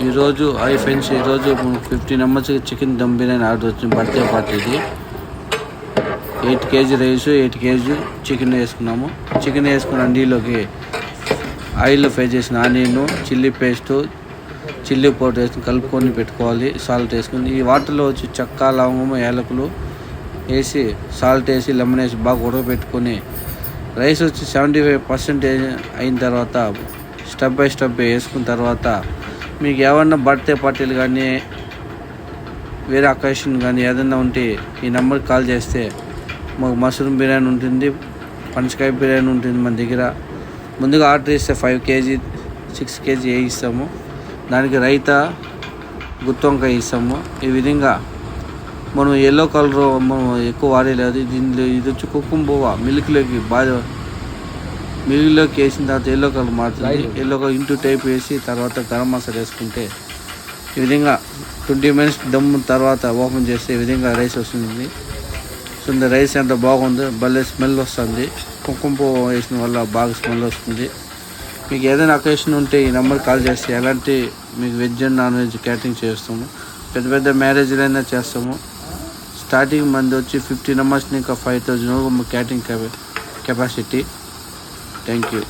ఈరోజు hi friends, ఈరోజు 50 members chicken dum biryani order వచ్చింది. బర్త్డే పార్టీది 8 kg రైస్, 8 kg చికెన్ వేసుకున్నాము. చికెన్ వేసుకున్న అండీలోకి ఆయిల్లో ఫ్రై చేసిన onion, chilli paste, chilli powder వేసుకుని కలుపుకొని పెట్టుకోవాలి. సాల్ట్ వేసుకుని ఈ వాటర్లో వచ్చి చెక్క, లవంగము, యాలకులు వేసి సాల్ట్ వేసి లెమన్ వేసి బాగా ఉడకబెట్టుకొని రైస్ వచ్చి 75% అయిన తర్వాత స్టెప్ బై స్టెప్ వేసుకున్న తర్వాత మీకు ఏమన్నా బర్త్డే పార్టీలు కానీ వేరే అకేషన్ కానీ ఏదైనా ఉంటే ఈ నెంబర్కి కాల్ చేస్తే మాకు మష్రూమ్ బిర్యానీ ఉంటుంది, పనసకాయ బిర్యానీ ఉంటుంది మన దగ్గర. ముందుగా ఆర్డర్ ఇస్తే 5 kg 6 kg ఇస్తాము. దానికి రైతా, గుత్తి వంకాయ ఇస్తాము. ఈ విధంగా మనం ఎల్లో కలర్ మనం ఎక్కువ వాడేలేదు. దీనిలో ఇది వచ్చి కుంకుమ మిల్క్లోకి బాగా మిల్క్లోకి వేసిన తర్వాత ఎల్లో కలర్ మారుతుంది. ఎల్లో కలర్ ఇంటూ టైప్ వేసి తర్వాత గరం మసాలా వేసుకుంటే ఈ విధంగా 20 minutes దమ్ తర్వాత ఓపెన్ చేస్తే ఈ విధంగా రైస్ వస్తుంది. రైస్ ఎంత బాగుంది, భలే స్మెల్ వస్తుంది. కుంకుమ పువ్వు వేసిన వల్ల బాగా స్మెల్ వస్తుంది. మీకు ఏదైనా అకేషన్ ఉంటే ఈ నెంబర్ కాల్ చేస్తే ఎలాంటి మీకు veg and non veg catering చేస్తాము. పెద్ద పెద్ద మ్యారేజ్లైనా చేస్తాము. స్టార్టింగ్ మంది వచ్చి 50 members ఇంకా 5000 క్యాటరింగ్ కెపాసిటీ. Thank you.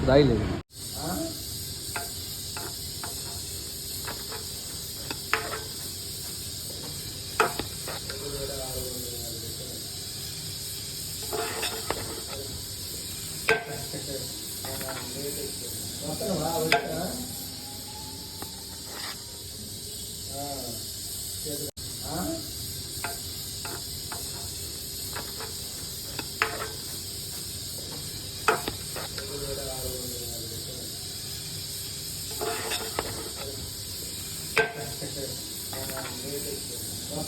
రాయలేదు. మొత్తం